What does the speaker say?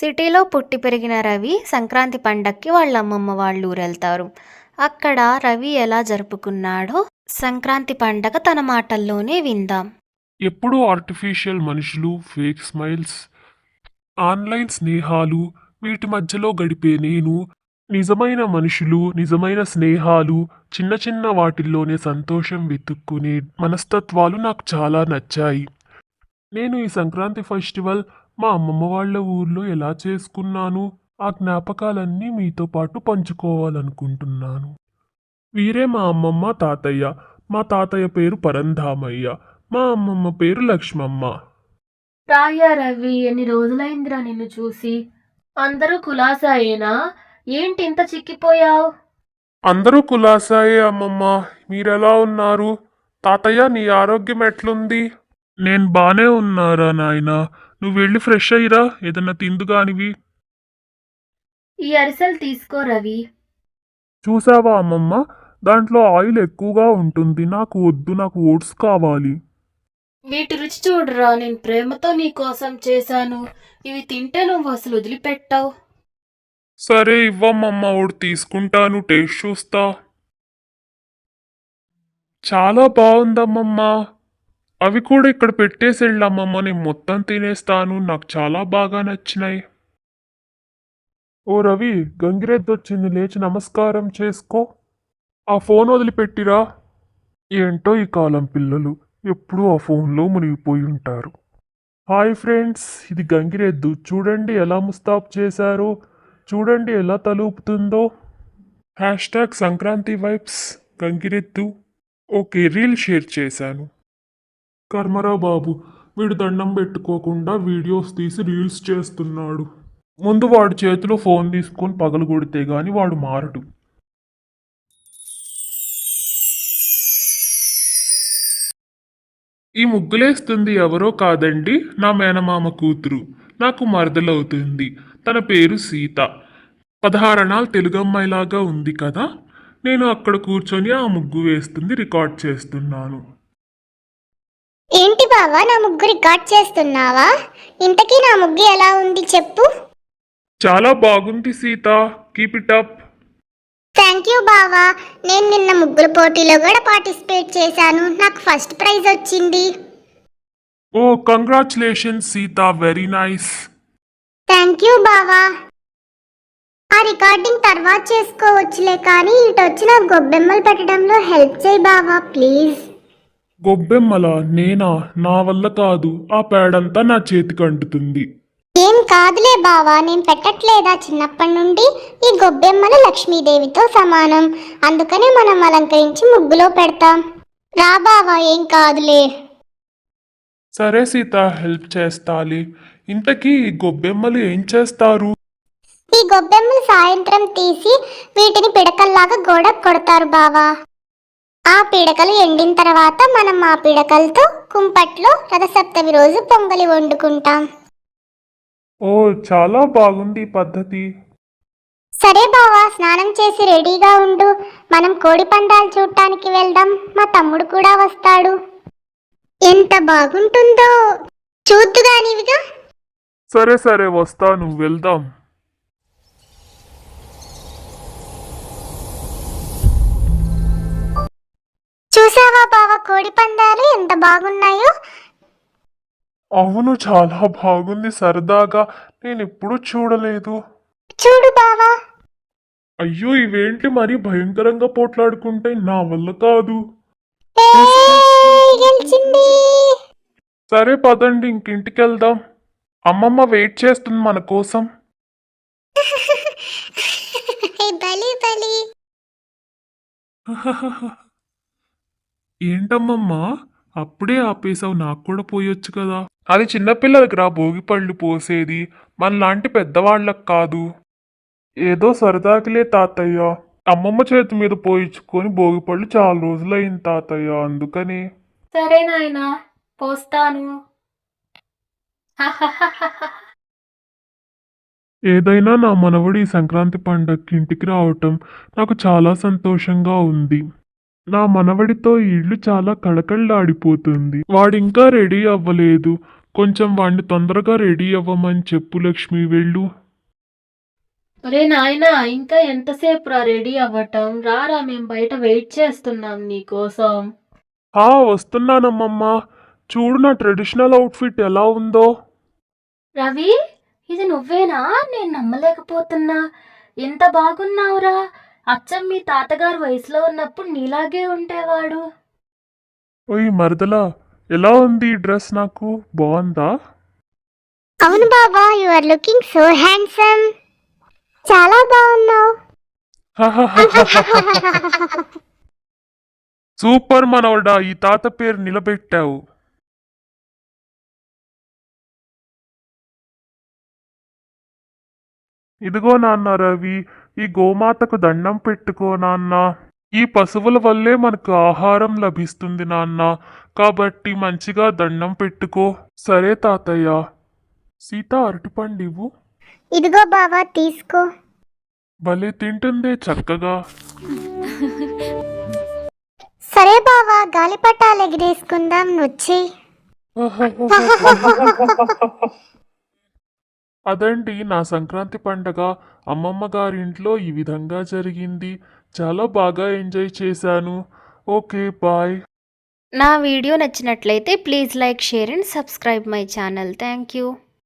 సిటీలో పుట్టి పెరిగిన రవి సంక్రాంతి పండక్కి వాళ్ళ అమ్మమ్మ వాళ్ళ ఊరెళ్తారు. అక్కడ రవి ఎలా జరుపుకున్నాడో సంక్రాంతి పండగ తన మాటల్లోనే విందాం. ఎప్పుడూ ఆర్టిఫిషియల్ మనుషులు, ఫేక్ స్మైల్స్, ఆన్లైన్ స్నేహాలు, వీటి మధ్యలో గడిపే నేను, నిజమైన మనుషులు, నిజమైన స్నేహాలు, చిన్న చిన్న వాటిల్లోనే సంతోషం వెతుక్కునే మనస్తత్వాలు నాకు చాలా నచ్చాయి. నేను ఈ సంక్రాంతి ఫెస్టివల్ మా అమ్మమ్మ వాళ్ళ ఊర్లో ఎలా చేసుకున్నాను, ఆ జ్ఞాపకాలన్నీ మీతో పాటు పంచుకోవాలనుకుంటున్నాను. వీరే మా అమ్మమ్మ, తాతయ్య. మా తాతయ్య పేరు పరంధామయ్య, మా అమ్మమ్మ పేరు లక్ష్మమ్మ. రాయ్యా రవి, ఎన్ని రోజులైందిరా నిన్ను చూసి. అందరూ కులాసాయేనా? ఏంటి ఇంత చిక్కిపోయావు? అందరూ కులాసాయే అమ్మమ్మ. మీరెలా ఉన్నారు? తాతయ్య, నీ ఆరోగ్యం ఎట్లుంది? నేను బానే ఉన్నారా నాయనా. నువ్వు వెళ్ళి ఫ్రెష్ అయ్యిరా, ఏదన్నా తిందుగానివి. ఈ అరిసెలు తీసుకో రవి. చూసావా అమ్మమ్మ, దాంట్లో ఆయిల్ ఎక్కువగా ఉంటుంది. నాకు వద్దు, నాకు ఓట్స్ కావాలి. వీటి రుచి చూడరా, నేను ప్రేమతో నీ కోసం చేశాను. ఇవి తింటే నువ్వు అసలు వదిలిపెట్టావు. సరే ఇవ్వమ్మమ్మ, ఒకటి తీసుకుంటాను, టేస్ట్ చూస్తా. చాలా బాగుందమ్మమ్మ. అవి కూడా ఇక్కడ పెట్టేసి వెళ్ళమ్మమ్మ, నేను మొత్తం తినేస్తాను. నాకు చాలా బాగా నచ్చినాయి. ఓ రవి, గంగిరెద్దొచ్చింది, లేచి నమస్కారం చేసుకో. ఆ ఫోన్ వదిలిపెట్టిరా. ఏంటో ఈ కాలం పిల్లలు ఎప్పుడూ ఆ ఫోన్లో మునిగిపోయి ఉంటారు. హాయ్ ఫ్రెండ్స్, ఇది గంగిరెద్దు. చూడండి ఎలా ముస్తాబ్ చేశారో, చూడండి ఎలా తలూపుతుందో. హ్యాష్ట్యాగ్ సంక్రాంతి వైబ్స్ గంగిరెద్దు. ఓకే, రీల్ షేర్ చేశాను. కర్మరా బాబు, వీడు దండం పెట్టుకోకుండా వీడియోస్ తీసి రీల్స్ చేస్తున్నాడు. ముందు వాడి చేతిలో ఫోన్ తీసుకొని పగలు కొడితే గాని వాడు మారడు. ఈ ముగ్గులేస్తుంది ఎవరో కాదండి, నా మేనమామ కూతురు. నాకు మరదలవుతుంది. తన పేరు సీత. 16 అణాలు తెలుగమ్మాయిలాగా ఉంది కదా. నేను అక్కడ కూర్చొని ఆ ముగ్గు వేస్తుంది రికార్డ్ చేస్తున్నాను. ఏంటి బావా, నా ముగ్గు రికార్డ్ చేస్తున్నావా? ఇంతకీ నా ముగ్గు ఎలా ఉంది చెప్పు. చాలా బాగుంది Sita, keep it up. Thank you బావా. నేను నిన్న ముగ్గుల పోటీలో కూడా పార్టిసిపేట్ చేశాను. నాకు ఫస్ట్ ప్రైజ్ వచ్చింది. ఓ congratulations Sita, very nice. Thank you బావా. ఆ రికార్డింగ్ తర్వాత చేసుకోవచ్చులే, కానీ ఇటు వచ్చి నాకు గొబ్బెమ్మలు పెట్టడంలో హెల్ప్ చేయి బావా ప్లీజ్. గొబ్బెమ్మల నేనా? నా వల్ల కాదు, ఆ పేడంతా నా చేతికి అంటుతుంది. ఏం కాదులే బావా, నేను పెట్టట్లేదా చిన్నప్పటి నుండి? ఈ గొబ్బెమ్మలు లక్ష్మీదేవితో సమానం, అందుకనే మనం అలంకరించి ముగ్గులో పెడతాం. రా బావా, ఏం కాదులే. సరే సీత, హెల్ప్ చేస్తాలి. ఇంతకీ ఈ గొబ్బెమ్మలు ఏం చేస్తారు? ఈ గొబ్బెమ్మలు సాయంత్రం తీసి వీటిని పిడకల్లాగా గోడకు కొడతారు బావా. ఆ పిడకలు ఎండిన తర్వాత మనం ఆ పిడకలతో కుంపట్లో రథసప్తమి రోజు పొంగలి వండుకుంటాం. ఓ, చాలా బాగుంది ఈ పద్ధతి. సరే బావా, స్నానం చేసి రెడీగా ఉండు. మనం కోడి పందాలు చూడటానికి వెళ్దాం. మా తమ్ముడు కూడా వస్తాడు. ఎంత బాగుంటుందో చూద్దుగానివిగా. సరే సరే, వస్తాను, వెళ్దాం. చూసావా బావా, కోడి పందాలు ఎంత బాగున్నాయో. అవును, చాలా బాగుంది, సరదాగా. నేను ఎప్పుడూ చూడలేదు. చూడు బావా. అయ్యో, ఇవేంటి మరీ భయంకరంగా పోట్లాడుకుంటే? నా వల్ల కాదు. గెలిచింది. సరే పదండి, ఇంకింటికి వెళ్దాం. అమ్మమ్మ వెయిట్ చేస్తుంది మన కోసం. బలి బలి. ఏంటమ్మమ్మా, అప్పుడే ఆపేసావు? నాకు కూడా పోయొచ్చు కదా. అది చిన్నపిల్లలకి రా భోగి పళ్ళు పోసేది, మనలాంటి పెద్దవాళ్ళకి కాదు. ఏదో సరదాకిలే తాతయ్య. అమ్మమ్మ చేతి మీద పోయించుకొని భోగి పళ్ళు చాలా రోజులైంది తాతయ్య, అందుకని. సరే నాయనా, పోస్తాను. ఏదైనా నా మనవడి ఈ సంక్రాంతి పండగకి ఇంటికి రావటం నాకు చాలా సంతోషంగా ఉంది. నా మనవడితో ఈ ఇల్లు చాలా కళకళలాడిపోతుంది. వాడింకా రెడీ అవ్వలేదు. కొంచెం వాణ్ణి తొందరగా రెడీ అవ్వమని చెప్పు లక్ష్మి వెళ్ళు. ఒరే నాయనా ఇంకా ఎంతసేపు రా రెడీ అవ్వటం? రారా, మేము బయట వెయిట్ చేస్తున్నాం నీకోసం. వస్తున్నానమ్మమ్మ. చూడు నా ట్రెడిషనల్ అవుట్ఫిట్ ఎలా ఉందో. రవి, ఇది నువ్వేనా? నేను నమ్మలేకపోతున్నా. ఎంత బాగున్నావురా. అచ్చం మీ తాతగారు వయసులో ఉన్నప్పుడు నీలాగే ఉండేవాడు. ఓయ్ మరదలా, ఎలా ఉంది ఈ డ్రెస్? నాకు బాగుందా? అవును బావా, you are looking so handsome. చాలా బాగున్నావు. సూపర్ మనవడా, ఈ తాత పేరు నిలబెట్టావు. ఇదిగో నాన్న రవి, ఈ గోమాతకు దండం పెట్టుకో నాన్న. ఈ పశువుల వల్లే మనకు ఆహారం లభిస్తుంది నాన్న, కాబట్టి మంచిగా దండం పెట్టుకో. సరే తాతయ్య. సీత, అరటిపండు ఇవ్వు. ఇదిగో బావా, తీసుకో. భలే తింటుందే చక్కగా. సరే బావా, గాలిపటాలు ఎగిరేసుకుందాం, వచ్చి. అదండి నా సంక్రాంతి పండగ. అమ్మమ్మ గారింట్లో ఈ విధంగా జరిగింది. చాలా బాగా ఎంజాయ్ చేశాను. Okay, bye. నా వీడియో నచ్చినట్లయితే please like, share and subscribe my channel. Thank you.